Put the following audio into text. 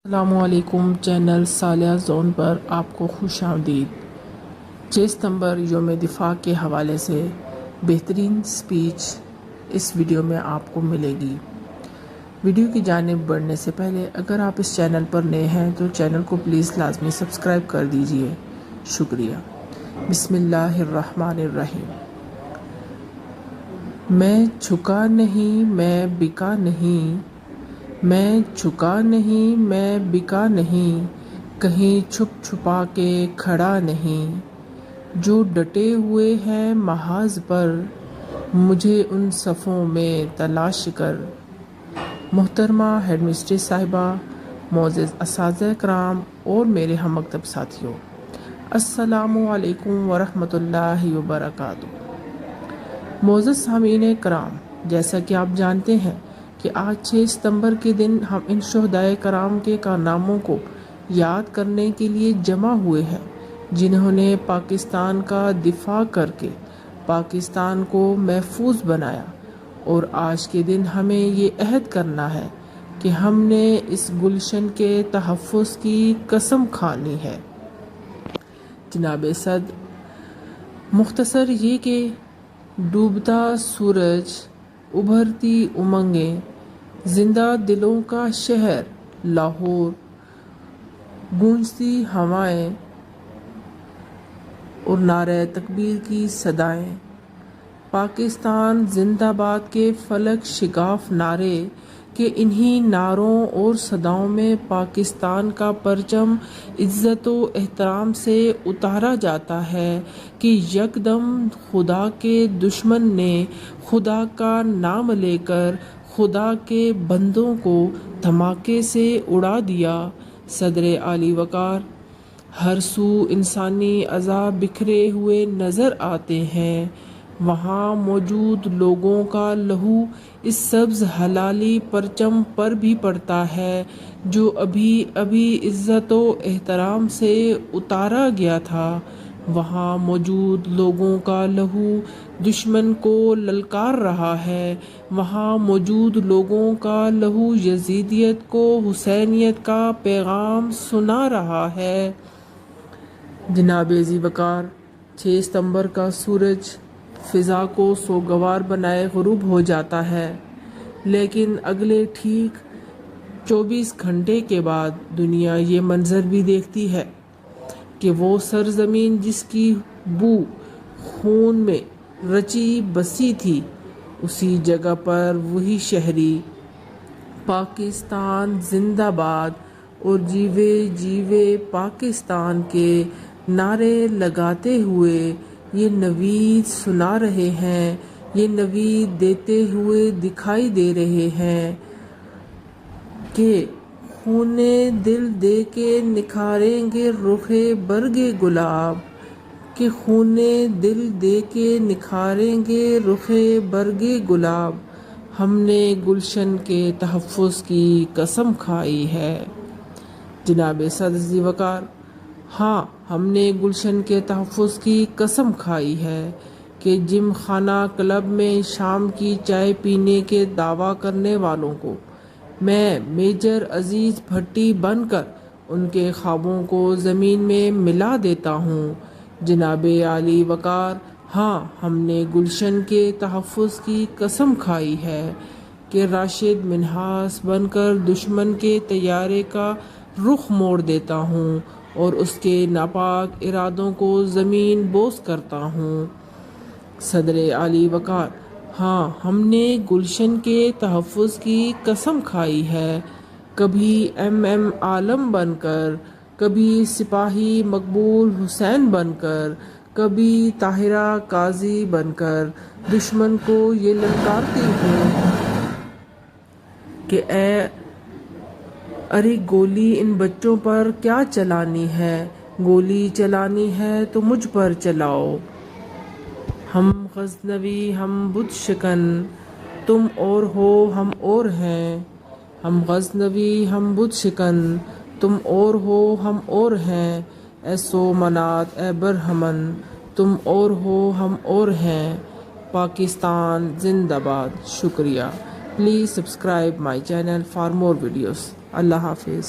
السلام علیکم، چینل صالحہ زون پر آپ کو خوش آمدید۔ 6 ستمبر یوم دفاع کے حوالے سے بہترین سپیچ اس ویڈیو میں آپ کو ملے گی۔ ویڈیو کی جانب بڑھنے سے پہلے اگر آپ اس چینل پر نئے ہیں تو چینل کو پلیز لازمی سبسکرائب کر دیجئے، شکریہ۔ بسم اللہ الرحمن الرحیم۔ میں جھکا نہیں، میں بکا نہیں، میں جھکا نہیں، میں بکا نہیں، کہیں چھپ چھپا کے کھڑا نہیں، جو ڈٹے ہوئے ہیں محاذ پر، مجھے ان صفوں میں تلاش کر۔ محترمہ ہیڈ مسٹریس صاحبہ، معزز اساتذہ کرام اور میرے ہم مکتب ساتھیوں، السلام علیکم ورحمۃ اللہ وبرکاتہ۔ معزز سامعین کرام، جیسا کہ آپ جانتے ہیں کہ آج 6 ستمبر کے دن ہم ان شہدائے کرام کے کارناموں کو یاد کرنے کے لیے جمع ہوئے ہیں، جنہوں نے پاکستان کا دفاع کر کے پاکستان کو محفوظ بنایا، اور آج کے دن ہمیں یہ عہد کرنا ہے کہ ہم نے اس گلشن کے تحفظ کی قسم کھانی ہے۔ جناب صدر، مختصر یہ کہ ڈوبتا سورج، ابھرتی امنگیں، زندہ دلوں کا شہر لاہور، گونجتی ہوائیں اور نعرہ تکبیر کی صدائیں، پاکستان زندہ باد کے فلک شگاف نعرے کہ انہی نعروں اور صداؤں میں پاکستان کا پرچم عزت و احترام سے اتارا جاتا ہے کہ یکدم خدا کے دشمن نے خدا کا نام لے کر خدا کے بندوں کو دھماکے سے اڑا دیا۔ صدر عالی وقار، ہر سو انسانی اعضاء بکھرے ہوئے نظر آتے ہیں، وہاں موجود لوگوں کا لہو اس سبز ہلالی پرچم پر بھی پڑتا ہے جو ابھی ابھی عزت و احترام سے اتارا گیا تھا، وہاں موجود لوگوں کا لہو دشمن کو للکار رہا ہے، وہاں موجود لوگوں کا لہو یزیدیت کو حسینیت کا پیغام سنا رہا ہے۔ جناب ذی وقار، 6 ستمبر کا سورج فضا کو سوگوار بنائے غروب ہو جاتا ہے، لیکن اگلے ٹھیک 24 گھنٹے کے بعد دنیا یہ منظر بھی دیکھتی ہے کہ وہ سرزمین جس کی بو خون میں رچی بسی تھی، اسی جگہ پر وہی شہری پاکستان زندہ باد اور جیوے جیوے پاکستان کے نعرے لگاتے ہوئے یہ نوید سنا رہے ہیں، یہ نوید دیتے ہوئے دکھائی دے رہے ہیں کہ خونے دل دے کے نکھاریں گے رخے برگے گلاب، کہ خونے دل دے کے نکھاریں گے رخے برگے گلاب، ہم نے گلشن کے تحفظ کی قسم کھائی ہے۔ جناب صدر ذی وقار، ہاں، ہم نے گلشن کے تحفظ کی قسم کھائی ہے کہ جم خانہ کلب میں شام کی چائے پینے کے دعویٰ کرنے والوں کو میں میجر عزیز بھٹی بن کر ان کے خوابوں کو زمین میں ملا دیتا ہوں۔ جناب عالی وقار، ہاں، ہم نے گلشن کے تحفظ کی قسم کھائی ہے کہ راشد منہاس بن کر دشمن کے طیارے کا رخ موڑ دیتا ہوں اور اس کے ناپاک ارادوں کو زمین بوس کرتا ہوں۔ صدر عالی وقار، ہاں، ہم نے گلشن کے تحفظ کی قسم کھائی ہے، کبھی ایم عالم بن کر، کبھی سپاہی مقبول حسین بن کر، کبھی طاہرہ قاضی بن کر دشمن کو یہ للکارتی ہوں کہ ارے گولی ان بچوں پر کیا چلانی ہے، گولی چلانی ہے تو مجھ پر چلاؤ۔ ہم غزنوی ہم بت شکن، تم اور ہو ہم اور ہیں، ہم غزنوی ہم بت شکن، تم اور ہو ہم اور ہیں، اے سومنات اے برہمن، تم اور ہو ہم اور ہیں، پاکستان زندہ باد۔ شکریہ۔ Please subscribe my channel for more videos. اللہ حافظ۔